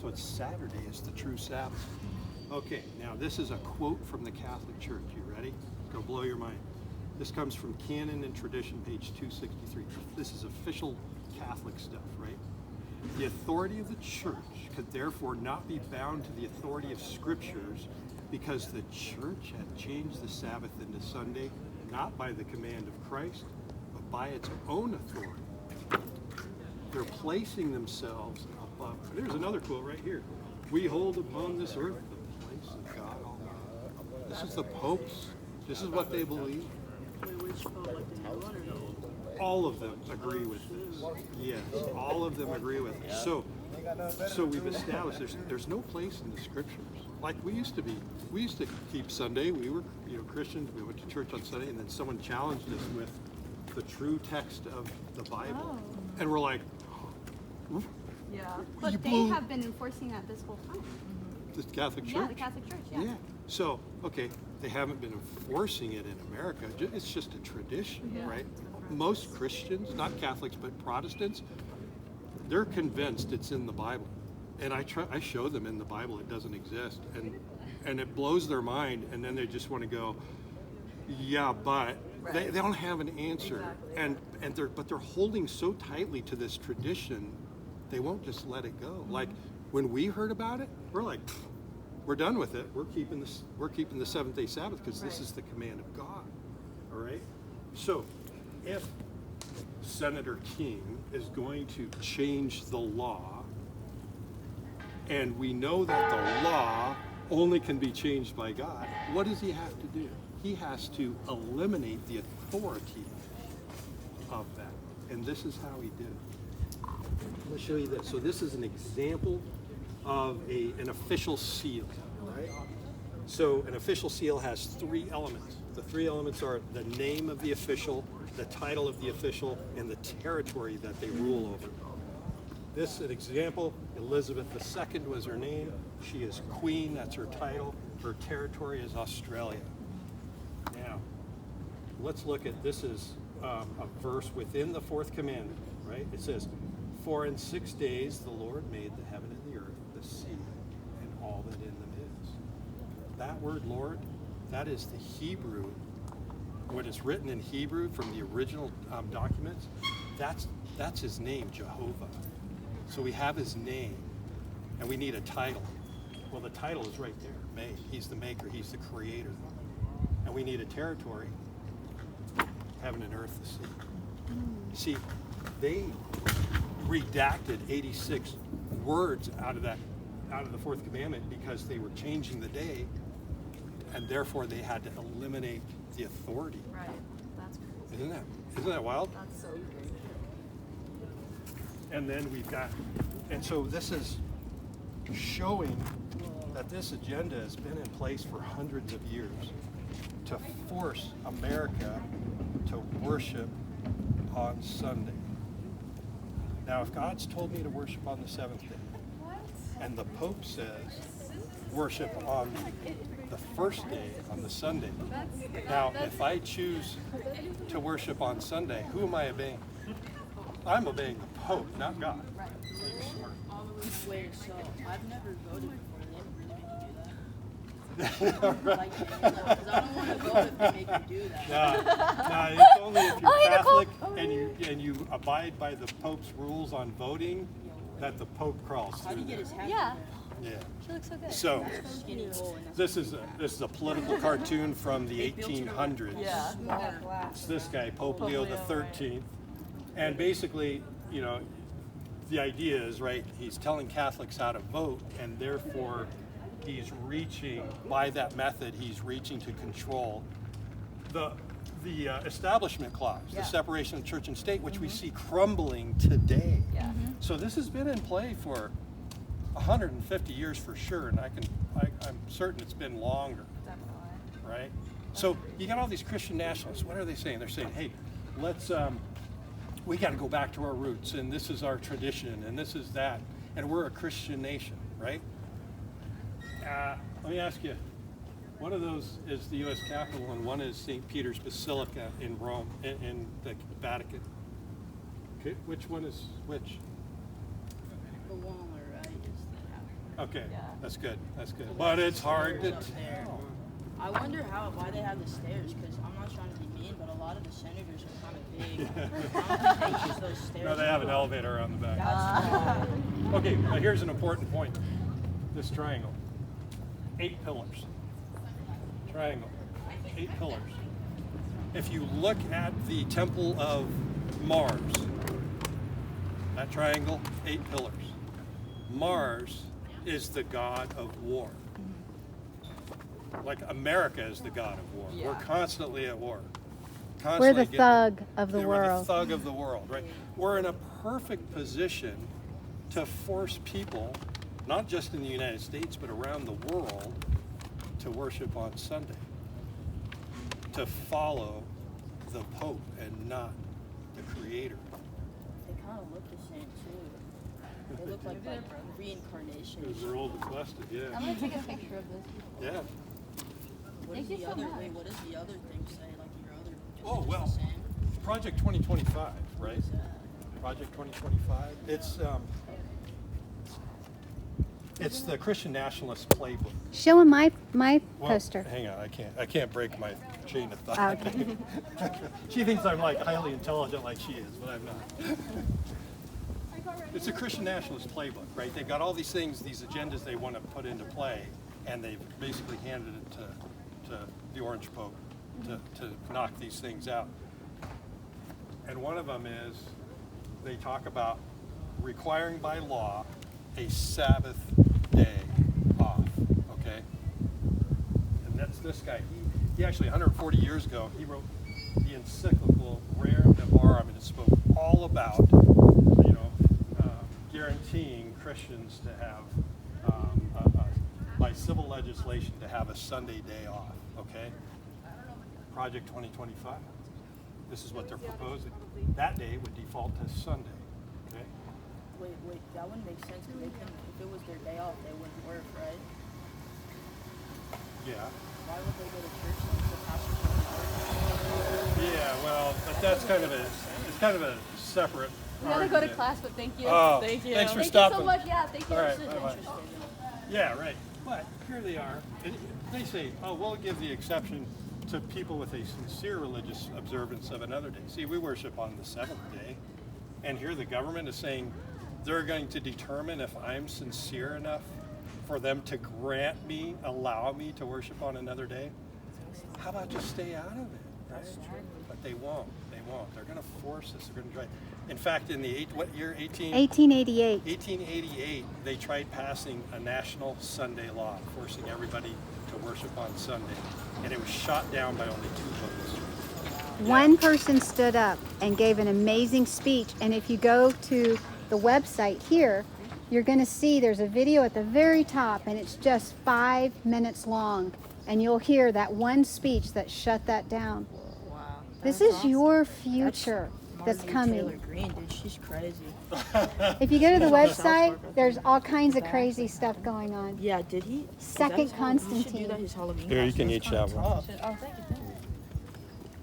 So it's Saturday is the true Sabbath. Okay, now this is a quote from the Catholic Church. You ready? It's going to blow your mind. This comes from Canon and Tradition, page 263. This is official Catholic stuff, right? The authority of the Church could therefore not be bound to the authority of Scriptures because the Church had changed the Sabbath into Sunday, not by the command of Christ, but by its own authority. They're placing themselves above. There's another quote right here. We hold upon this earth the place of God Almighty. This is the popes. This is what they believe. All of them agree with this. Yes, all of them agree with it. So we've established there's no place in the Scriptures. Like we used to be. We used to keep Sunday. We were Christians. We went to church on Sunday, and then someone challenged us with the true text of the Bible, and we're like, yeah. But they have been enforcing that this whole time. The Catholic Church? Yeah, the Catholic Church, yeah. So, okay, they haven't been enforcing it in America. It's just a tradition, right? Most Christians, not Catholics, but Protestants, they're convinced it's in the Bible. And I show them in the Bible it doesn't exist. And it blows their mind, and then they just want to go, yeah, but they don't have an answer. Exactly. But they're holding so tightly to this tradition, they won't just let it go. Like when we heard about it, we're like, we're done with it. We're keeping the seventh-day Sabbath because this is the command of God. All right. So, if Senator King is going to change the law, and we know that the law only can be changed by God, what does he have to do? He has to eliminate the authority of that. And this is how he did it. I'm going to show you this. So this is an example of an official seal. Right? So an official seal has three elements. The three elements are the name of the official, the title of the official, and the territory that they rule over. This is an example. Elizabeth II was her name. She is queen, that's her title. Her territory is Australia. Now, let's look at, this is a verse within the fourth commandment, right? It says, "For in 6 days the Lord made the heaven and the earth, the sea, and all that in them is." That word Lord, that is the Hebrew, what is written in Hebrew from the original documents, that's his name, Jehovah. So we have his name, and we need a title. Well, the title is right there, made. He's the maker, he's the creator. And we need a territory, heaven and earth, the sea. See, they redacted 86 words out of the fourth commandment because they were changing the day, and therefore they had to eliminate the authority. Right. That's crazy. Isn't that wild? That's so crazy. And then we've got, and so this is showing that this agenda has been in place for hundreds of years to force America to worship on Sunday. Now, if God's told me to worship on the seventh day, and the Pope says worship on the first day, on the Sunday. Now, if I choose to worship on Sunday, who am I obeying? I'm obeying the Pope, not God. Right. Wait, so I've never voted before. They ever really make you do that? Because I don't want to vote if they make you do that. No, it's only if you're Catholic and you abide by the Pope's rules on voting that the Pope crawls through. How do you get his hat? Yeah. Yeah. She looks so good. So Skinny hole in this. this is a political cartoon from the 1800s. Yeah. It's this guy, Pope Leo the 13th, and basically, you know, the idea is, right, he's telling Catholics how to vote, and therefore he's reaching, by that method, he's reaching to control the establishment clause, the separation of church and state, which we see crumbling today. Yeah. So this has been in play for 150 years for sure, and I'm certain it's been longer. Definitely. Right? So you got all these Christian nationalists. What are they saying? They're saying, hey, let's we got to go back to our roots, and this is our tradition, and this is that, and we're a Christian nation, right? Let me ask you, one of those is the U.S. Capitol, and one is St. Peter's Basilica in Rome, in the Vatican. Okay, which one is which? The Waller, right, is the Okay, Yeah. that's good. That's good. But it's hard to Up there. I wonder why they have the stairs, because I'm not trying to be mean, but a lot of the senators are kind of big. I don't think they use those stairs. No, they have an elevator on the back. That's why. Okay, now here's an important point. This triangle, 8 pillars. Triangle, 8 pillars. If you look at the temple of Mars, that triangle, 8 pillars. Mars is the god of war. Like America is the god of war. Yeah. We're constantly at war. We're the Constantly thug of the We're the world. thug of the world, right? We're in a perfect position to force people, not just in the United States, but around the world, to worship on Sunday, to follow the Pope and not the Creator. They kind of look the same too. They look like reincarnation. Because they're all requested, I'm yeah. gonna take a picture of this. Yeah. What Thank is you the so other? much. Wait, what does the other thing say? Like your other? Is Oh, it just well. the same? Project 2025, right? What is that? Project 2025. It's the Christian Nationalist playbook. Show him my Well, poster. Hang on, I can't break my chain of thought. Okay. She thinks I'm like highly intelligent like she is, but I'm not. It's a Christian Nationalist playbook, right? They've got all these things, these agendas they want to put into play, and they've basically handed it to the Orange Pope to knock these things out. And one of them is they talk about requiring by law a Sabbath day off, okay? And that's this guy. He actually, 140 years ago, he wrote the encyclical Rerum Novarum, and it spoke all about, guaranteeing Christians to have, by civil legislation, to have a Sunday day off, okay? Project 2025. This is what they're proposing. That day would default to Sunday, okay? Wait, that wouldn't make sense because if it was their day off, they wouldn't work, right? Yeah. Why would they go to church if the pastor's not working? Yeah, well, but that's kind of a separate We gotta go to argument. class, but thank you. Oh, Thank you. thanks for Thank stopping. you so much. Yeah, thank you. All right, This is bye-bye. interesting. Yeah, right. But here they are. And they say, oh, we'll give the exception to people with a sincere religious observance of another day. See, we worship on the 7th day. And here the government is saying they're going to determine if I'm sincere enough for them to allow me to worship on another day. How about just stay out of it, right? But they won't. They won't. They're going to force us. They're going to try. In fact, in the what year? 1888. 1888, they tried passing a national Sunday law, forcing everybody to worship on Sunday, and it was shot down by only 2 votes. One person stood up and gave an amazing speech, and if you go to the website here, you're going to see there's a video at the very top, and it's just 5 minutes long, and you'll hear that one speech that shut that down. Wow. This is your future that's Taylor coming. Green, dude, she's crazy. If you go to the South website, Park, I there's think. all kinds of crazy stuff going on. Yeah, did he? Second He should do Constantine. that his Halloween Here, you can costume. each have one. Oh, thank you.